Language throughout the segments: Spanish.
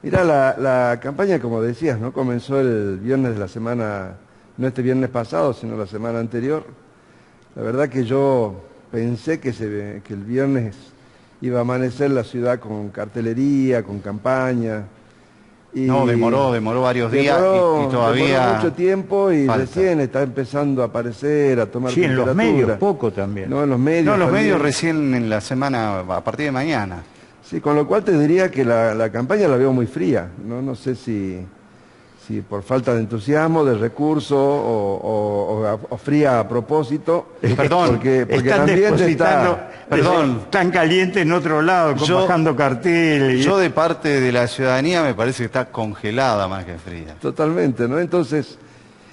Mira, la campaña, como decías, ¿no? Comenzó el viernes de la semana, no este viernes pasado, sino la semana anterior. La verdad que yo pensé que el viernes iba a amanecer la ciudad con cartelería, con campaña, No, y demoró varios días y demoró todavía mucho tiempo y falta. recién está empezando a aparecer, a tomar Sí, en los medios, temperatura. poco también. No, en los No, medios los medios también. recién en la semana, a partir de mañana. Sí, con lo cual te diría que la campaña la veo muy fría. No sé si por falta de entusiasmo, de recursos o fría a propósito, Perdón, porque el Están ambiente depositando, está... Perdón. están calientes en otro lado, Yo- bajando carteles. Yo de parte de la ciudadanía me parece que está congelada más que fría. Totalmente, ¿no? Entonces,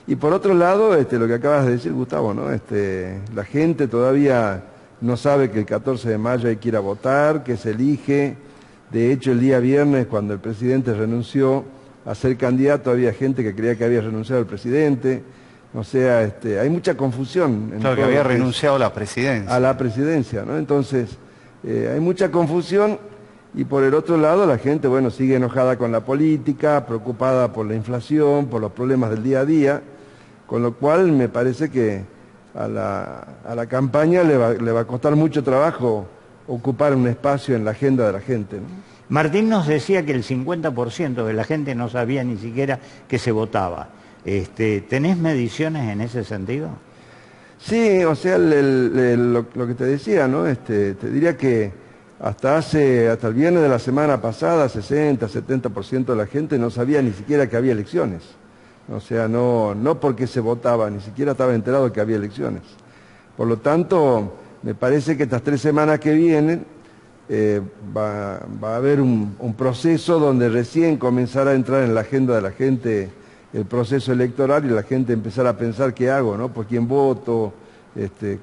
y por otro lado, lo que acabas de decir, Gustavo, ¿no? La gente todavía no sabe que el 14 de mayo hay que ir a votar, que se elige. De hecho, el día viernes, cuando el presidente renunció a ser candidato, había gente que creía que había renunciado al presidente. O sea, hay mucha confusión en Claro, que todo había lo que es renunciado a la a presidencia. la presidencia, ¿no? Entonces, hay mucha confusión y por el otro lado la gente, bueno, sigue enojada con la política, preocupada por la inflación, por los problemas del día a día, con lo cual me parece que a la campaña le va a costar mucho trabajo ocupar un espacio en la agenda de la gente, ¿no? Martín nos decía que el 50% de la gente no sabía ni siquiera que se votaba. ¿Tenés mediciones en ese sentido? Sí, o sea, lo que te decía, ¿no? Te diría que hasta el viernes de la semana pasada, 60-70% de la gente no sabía ni siquiera que había elecciones. O sea, no porque se votaba, ni siquiera estaba enterado que había elecciones. Por lo tanto, me parece que estas 3 semanas que vienen va a haber un proceso donde recién comenzará a entrar en la agenda de la gente el proceso electoral y la gente empezar a pensar qué hago, ¿no? Por quién voto,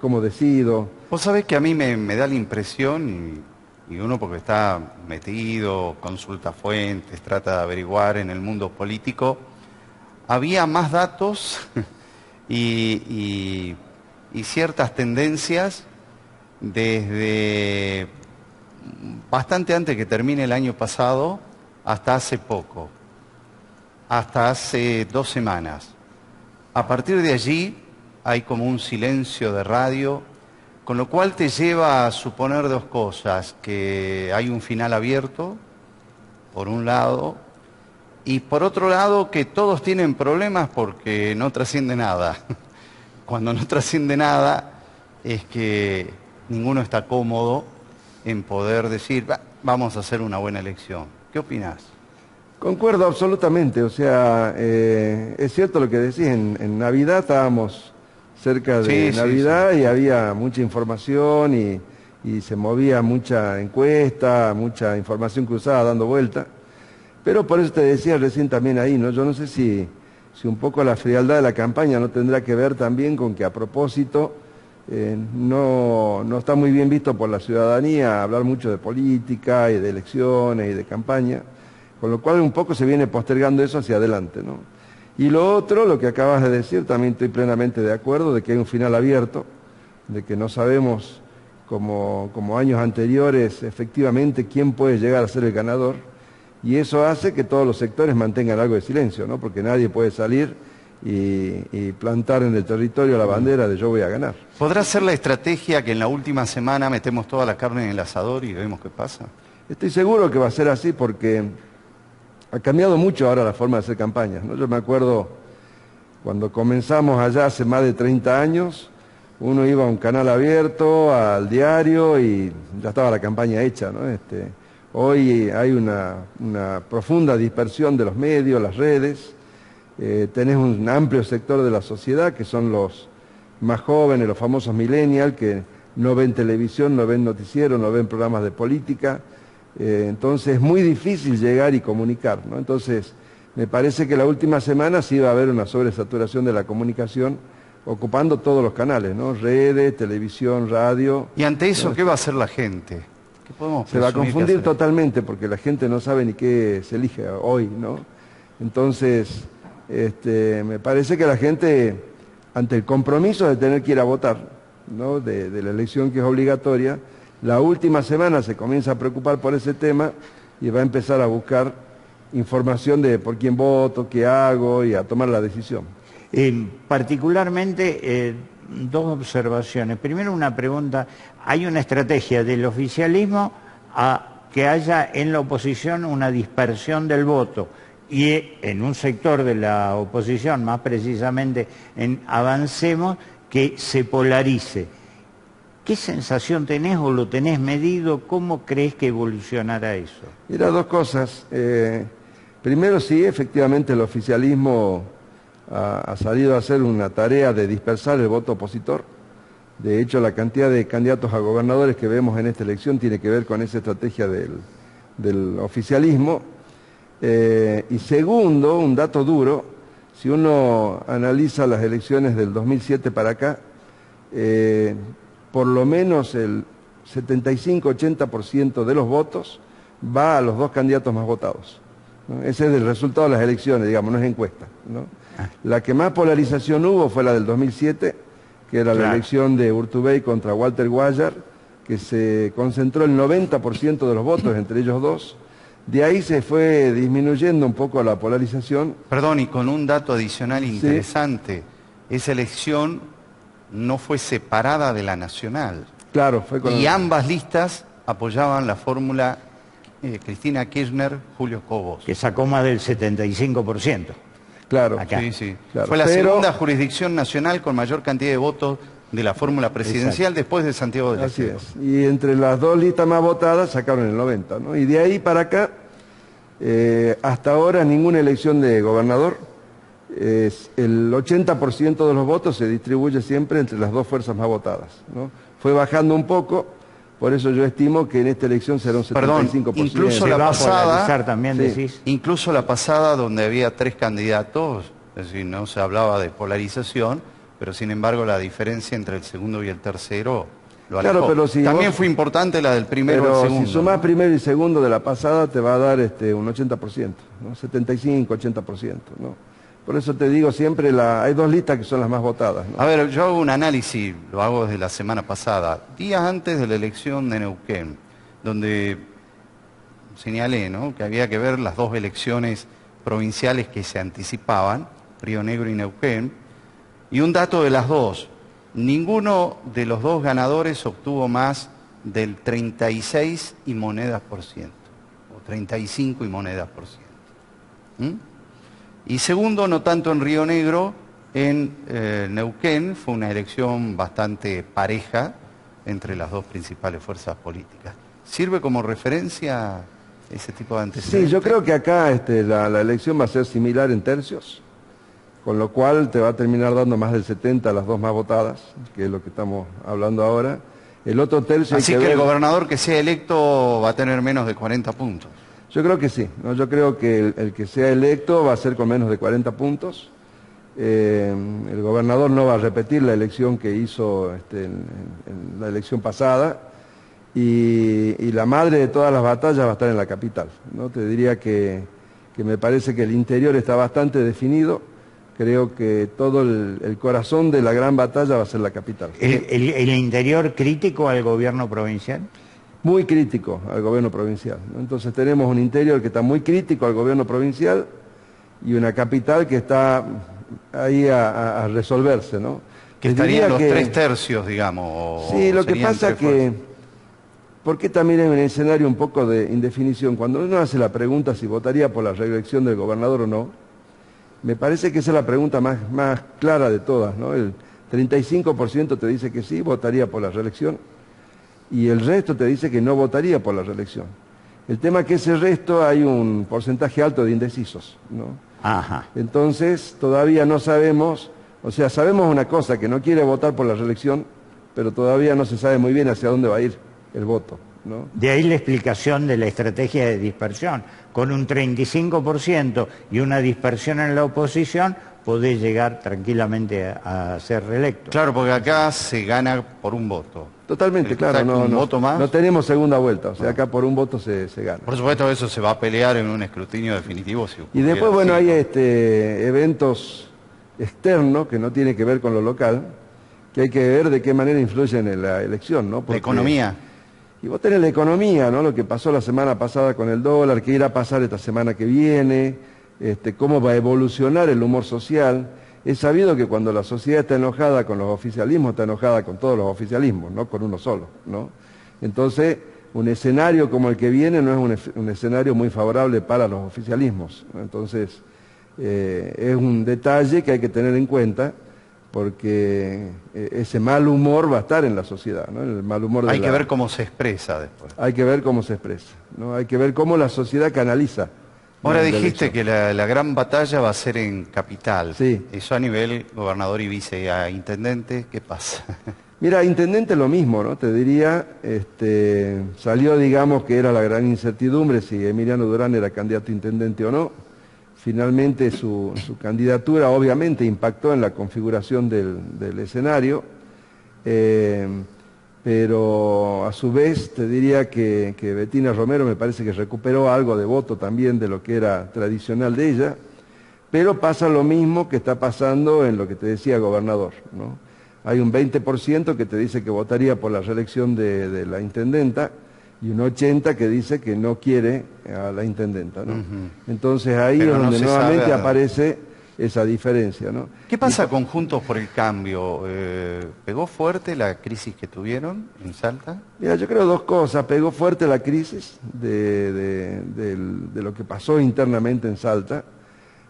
cómo decido. Vos sabés que a mí me da la impresión, y uno porque está metido, consulta fuentes, trata de averiguar en el mundo político, había más datos y ciertas tendencias desde bastante antes que termine el año pasado hasta hace poco, hasta hace 2 semanas. A partir de allí hay como un silencio de radio, con lo cual te lleva a suponer dos cosas: que hay un final abierto, por un lado, y por otro lado que todos tienen problemas porque no trasciende nada. Cuando no trasciende nada es que ninguno está cómodo en poder decir, vamos a hacer una buena elección. ¿Qué opinás? Concuerdo absolutamente, o sea, es cierto lo que decís, en Navidad estábamos cerca de Sí, Navidad sí. y había mucha información y se movía mucha encuesta, mucha información cruzada dando vuelta, pero por eso te decía recién también ahí, ¿no? Yo no sé si un poco la frialdad de la campaña no tendrá que ver también con que a propósito no está muy bien visto por la ciudadanía hablar mucho de política y de elecciones y de campaña, con lo cual un poco se viene postergando eso hacia adelante, ¿no? Y lo otro, lo que acabas de decir, también estoy plenamente de acuerdo de que hay un final abierto, de que no sabemos como años anteriores efectivamente quién puede llegar a ser el ganador, y eso hace que todos los sectores mantengan algo de silencio, ¿no? Porque nadie puede salir y plantar en el territorio la bandera de yo voy a ganar. ¿Podrá ser la estrategia que en la última semana metemos toda la carne en el asador y vemos qué pasa? Estoy seguro que va a ser así porque ha cambiado mucho ahora la forma de hacer campañas, ¿no? Yo me acuerdo cuando comenzamos allá hace más de 30 años, uno iba a un canal abierto, al diario y ya estaba la campaña hecha, ¿no? Hoy hay una profunda dispersión de los medios, las redes, tenés un amplio sector de la sociedad que son los más jóvenes, los famosos millennials, que no ven televisión, no ven noticieros, no ven programas de política, entonces es muy difícil llegar y comunicar, ¿no? Entonces, me parece que la última semana sí va a haber una sobresaturación de la comunicación, ocupando todos los canales, ¿no? Redes, televisión, radio. Y ante eso, ¿qué va a hacer la gente? ¿Qué podemos Se va a presumir que confundir hacer? totalmente porque la gente no sabe ni qué se elige hoy, ¿no? Entonces, me parece que la gente, ante el compromiso de tener que ir a votar, ¿no? De la elección que es obligatoria, la última semana se comienza a preocupar por ese tema y va a empezar a buscar información de por quién voto, qué hago y a tomar la decisión. Particularmente, dos observaciones. Primero, una pregunta. Hay una estrategia del oficialismo a que haya en la oposición una dispersión del voto y en un sector de la oposición, más precisamente en Avancemos, que se polarice. ¿Qué sensación tenés o lo tenés medido? ¿Cómo crees que evolucionará eso? Mira, dos cosas. Primero, sí, efectivamente el oficialismo ha salido a hacer una tarea de dispersar el voto opositor. De hecho, la cantidad de candidatos a gobernadores que vemos en esta elección tiene que ver con esa estrategia del oficialismo. Y segundo, un dato duro, si uno analiza las elecciones del 2007 para acá, por lo menos el 75-80% de los votos va a los dos candidatos más votados, ¿no? Ese es el resultado de las elecciones, digamos, no es encuesta, ¿no? La que más polarización hubo fue la del 2007, que era la elección de Urtubey contra Walter Guayar, que se concentró el 90% de los votos entre ellos dos. De ahí se fue disminuyendo un poco la polarización. Perdón, y con un dato adicional interesante, esa elección no fue separada de la nacional. Claro, fue con... Y ambas listas apoyaban la fórmula Cristina Kirchner, Julio Cobos. Que sacó más del 75%. Claro. Acá. Sí, sí. Claro. Fue la segunda jurisdicción nacional con mayor cantidad de votos de la fórmula presidencial. Exacto. Después de Santiago del Estero. Así es. Y entre las dos listas más votadas sacaron el 90%, ¿no? Y de ahí para acá, hasta ahora ninguna elección de gobernador, el 80% de los votos se distribuye siempre entre las dos fuerzas más votadas, ¿no? Fue bajando un poco, por eso yo estimo que en esta elección será un 75%. Perdón, incluso la pasada, también, decís. Incluso la pasada donde había tres candidatos, es decir, no se hablaba de polarización, pero sin embargo la diferencia entre el segundo y el tercero lo alejó. Claro, pero si también vos, fue importante la del primero y el segundo. Pero si sumás, ¿no?, primero y segundo de la pasada te va a dar un 80%, ¿no? 75-80%, ¿no? Por eso te digo siempre, hay dos listas que son las más votadas, ¿no? A ver, yo hago un análisis, lo hago desde la semana pasada, días antes de la elección de Neuquén, donde señalé, ¿no?, que había que ver las dos elecciones provinciales que se anticipaban, Río Negro y Neuquén, y un dato de las dos: ninguno de los dos ganadores obtuvo más del 36 y monedas por ciento, o 35 y monedas por ciento. Y segundo, no tanto en Río Negro, en Neuquén fue una elección bastante pareja entre las dos principales fuerzas políticas. ¿Sirve como referencia ese tipo de antecedentes? Sí, yo creo que acá la elección va a ser similar en tercios, con lo cual te va a terminar dando más del 70 a las dos más votadas, que es lo que estamos hablando ahora. El otro tercio... Así que el gobernador que sea electo va a tener menos de 40 puntos. Yo creo que sí, ¿no? Yo creo que el que sea electo va a ser con menos de 40 puntos. El gobernador no va a repetir la elección que hizo en la elección pasada, y la madre de todas las batallas va a estar en la capital, ¿no? Te diría que me parece que el interior está bastante definido. Creo que todo el corazón de la gran batalla va a ser la capital. ¿El interior crítico al gobierno provincial? Muy crítico al gobierno provincial, ¿no? Entonces tenemos un interior que está muy crítico al gobierno provincial y una capital que está ahí a resolverse, ¿no? Que estarían los tres tercios, digamos. Sí, lo que pasa es que, porque también hay un escenario un poco de indefinición. Cuando uno hace la pregunta si votaría por la reelección del gobernador o no, me parece que esa es la pregunta más clara de todas, ¿no? El 35% te dice que sí, votaría por la reelección, y el resto te dice que no votaría por la reelección. El tema es que ese resto hay un porcentaje alto de indecisos, ¿no? Ajá. Entonces todavía no sabemos, o sea, sabemos una cosa, que no quiere votar por la reelección, pero todavía no se sabe muy bien hacia dónde va a ir el voto, ¿no? De ahí la explicación de la estrategia de dispersión. Con un 35% y una dispersión en la oposición, podés llegar tranquilamente a ser reelecto. Claro, porque acá se gana por un voto. Totalmente, claro, no tenemos segunda vuelta, o sea, acá por un voto se gana. Por supuesto, eso se va a pelear en un escrutinio definitivo. Y después, bueno, hay eventos externos que no tienen que ver con lo local, que hay que ver de qué manera influyen en la elección, ¿no? La economía. Y vos tenés la economía, ¿no? Lo que pasó la semana pasada con el dólar, qué irá a pasar esta semana que viene, cómo va a evolucionar el humor social. Es sabido que cuando la sociedad está enojada con los oficialismos, está enojada con todos los oficialismos, no con uno solo, ¿no? Entonces, un escenario como el que viene no es un escenario muy favorable para los oficialismos, ¿no? Entonces, es un detalle que hay que tener en cuenta, porque ese mal humor va a estar en la sociedad, ¿no? El mal humor hay que ver cómo se expresa después. Hay que ver cómo se expresa, ¿no? Hay que ver cómo la sociedad canaliza. Ahora dijiste que la gran batalla va a ser en Capital. Sí. Eso a nivel gobernador y vice, a intendente, ¿qué pasa? Mira, intendente lo mismo, ¿no? Te diría, salió, digamos, que era la gran incertidumbre si Emiliano Durán era candidato a intendente o no. Finalmente su candidatura obviamente impactó en la configuración del escenario, pero a su vez te diría que Betina Romero me parece que recuperó algo de voto también de lo que era tradicional de ella, pero pasa lo mismo que está pasando en lo que te decía gobernador, ¿no? Hay un 20% que te dice que votaría por la reelección de la intendenta, y un 80% que dice que no quiere a la intendenta, ¿no? Entonces ahí es donde nuevamente aparece esa diferencia, ¿no? ¿Qué pasa con Juntos por el Cambio? ¿Pegó fuerte la crisis que tuvieron en Salta? Mira, yo creo dos cosas. Pegó fuerte la crisis de lo que pasó internamente en Salta,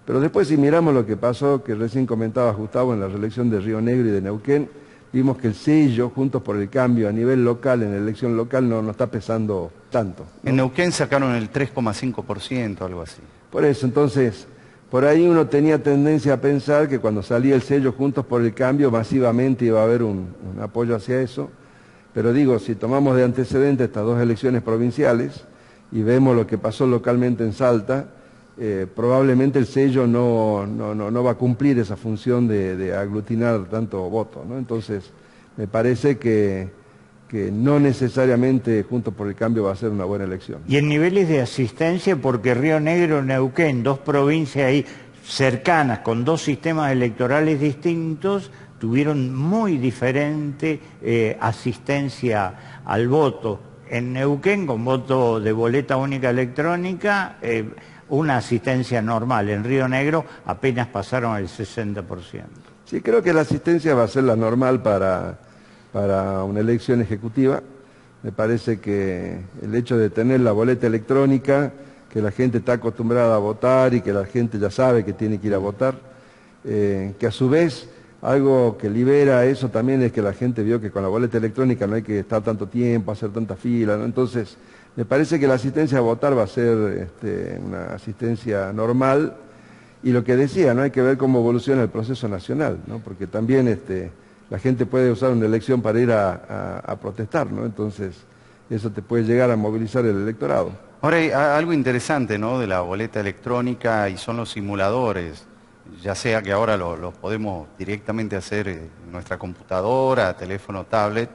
pero después si miramos lo que pasó, que recién comentaba Gustavo, en la reelección de Río Negro y de Neuquén, vimos que el sello Juntos por el Cambio a nivel local, en la elección local, no está pesando tanto, ¿no? En Neuquén sacaron el 3,5%, algo así. Por eso, entonces, por ahí uno tenía tendencia a pensar que cuando salía el sello Juntos por el Cambio, masivamente iba a haber un apoyo hacia eso. Pero digo, si tomamos de antecedente estas dos elecciones provinciales y vemos lo que pasó localmente en Salta, probablemente el sello no va a cumplir esa función de aglutinar tanto voto, ¿no? Entonces, me parece que no necesariamente Juntos por el Cambio va a ser una buena elección. Y en niveles de asistencia, porque Río Negro, Neuquén, dos provincias ahí cercanas, con dos sistemas electorales distintos, tuvieron muy diferente asistencia al voto. En Neuquén, con voto de boleta única electrónica, una asistencia normal. En Río Negro apenas pasaron el 60%. Sí, creo que la asistencia va a ser la normal para una elección ejecutiva. Me parece que el hecho de tener la boleta electrónica, que la gente está acostumbrada a votar y que la gente ya sabe que tiene que ir a votar, que a su vez algo que libera eso también es que la gente vio que con la boleta electrónica no hay que estar tanto tiempo, hacer tanta fila, ¿no? Entonces, me parece que la asistencia a votar va a ser una asistencia normal, y lo que decía, no hay que ver cómo evoluciona el proceso nacional, ¿no? Porque también la gente puede usar una elección para ir a protestar, ¿no? Entonces, eso te puede llegar a movilizar el electorado. Ahora hay algo interesante, ¿no?, de la boleta electrónica, y son los simuladores. Ya sea que ahora los podemos directamente hacer en nuestra computadora, teléfono, tablet,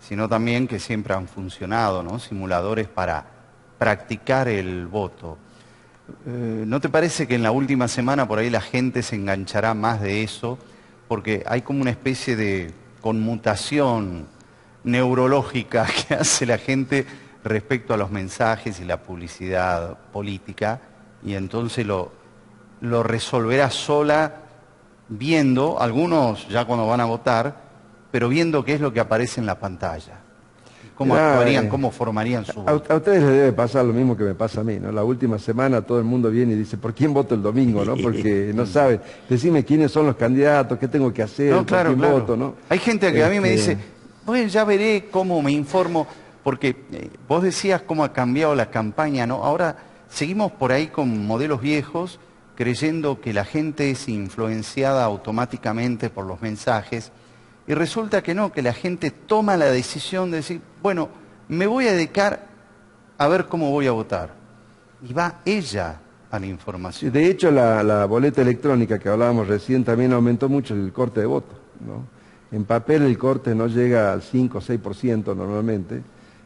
sino también que siempre han funcionado, ¿no?, simuladores para practicar el voto. ¿No te parece que en la última semana por ahí la gente se enganchará más de eso? Porque hay como una especie de conmutación neurológica que hace la gente respecto a los mensajes y la publicidad política, y entonces lo resolverá sola viendo, algunos ya cuando van a votar, pero viendo qué es lo que aparece en la pantalla. ¿Cómo actuarían, cómo formarían su voto? A ustedes les debe pasar lo mismo que me pasa a mí, ¿no? La última semana todo el mundo viene y dice, ¿por quién voto el domingo, no? Porque no sabe. Decime quiénes son los candidatos, qué tengo que hacer, No, claro, por quién voto, ¿no? Hay gente que a mí me dice, bueno, ya veré cómo me informo, porque vos decías cómo ha cambiado la campaña, ¿no? Ahora seguimos por ahí con modelos viejos, creyendo que la gente es influenciada automáticamente por los mensajes, y resulta que no, que la gente toma la decisión de decir, bueno, me voy a dedicar a ver cómo voy a votar. Y va ella a la información. De hecho, la boleta electrónica que hablábamos recién también aumentó mucho el corte de voto, ¿no? En papel el corte no llega al 5 o 6% normalmente,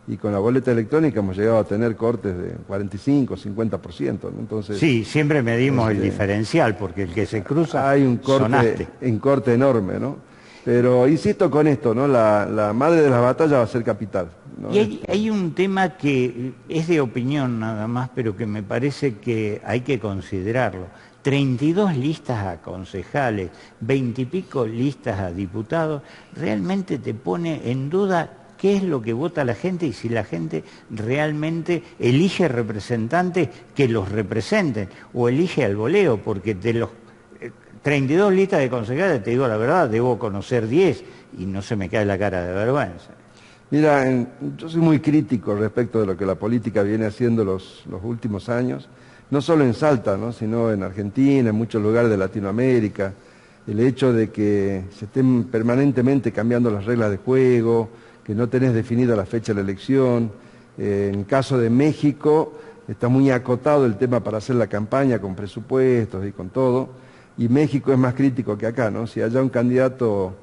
y con la boleta electrónica hemos llegado a tener cortes de 45, 50%, ¿no? Entonces, sí, siempre medimos el diferencial, porque el que se cruza, hay un sonaste. corte enorme, ¿no? Pero insisto con esto, ¿no? La madre de las batallas va a ser capital, ¿no? Y hay un tema que es de opinión nada más, pero que me parece que hay que considerarlo. 32 listas a concejales, 20 y pico listas a diputados, realmente te pone en duda qué es lo que vota la gente y si la gente realmente elige representantes que los representen o elige al voleo, porque de los 32 listas de concejales, te digo la verdad, debo conocer 10 y no se me cae la cara de vergüenza. Mira, yo soy muy crítico respecto de lo que la política viene haciendo los últimos años, no solo en Salta, ¿no? Sino en Argentina, en muchos lugares de Latinoamérica, el hecho de que se estén permanentemente cambiando las reglas de juego, que no tenés definida la fecha de la elección. En el caso de México está muy acotado el tema para hacer la campaña con presupuestos y con todo, y México es más crítico que acá, ¿no? Si allá un candidato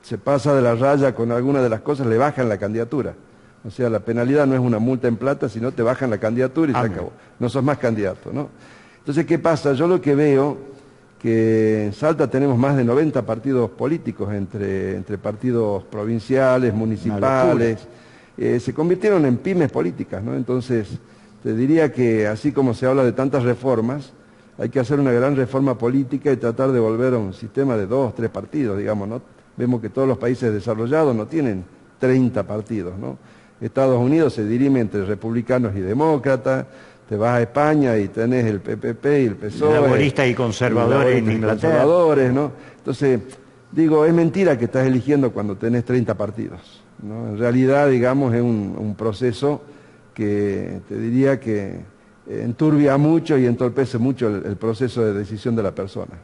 se pasa de la raya con alguna de las cosas, le bajan la candidatura. O sea, la penalidad no es una multa en plata, sino te bajan la candidatura y se acabó. No sos más candidato, ¿no? Entonces, ¿qué pasa? Yo lo que veo, que en Salta tenemos más de 90 partidos políticos, entre partidos provinciales, municipales, se convirtieron en pymes políticas, ¿no? Entonces, te diría que así como se habla de tantas reformas, hay que hacer una gran reforma política y tratar de volver a un sistema de 2, 3 partidos, digamos, ¿no? Vemos que todos los países desarrollados no tienen 30 partidos, ¿no? Estados Unidos se dirime entre republicanos y demócratas, te vas a España y tenés el PPP y el PSOE. Laboristas y conservadores en Inglaterra. Conservadores, ¿no? Entonces, digo, es mentira que estás eligiendo cuando tenés 30 partidos, ¿no? En realidad, digamos, es un proceso que te diría que enturbia mucho y entorpece mucho el proceso de decisión de la persona.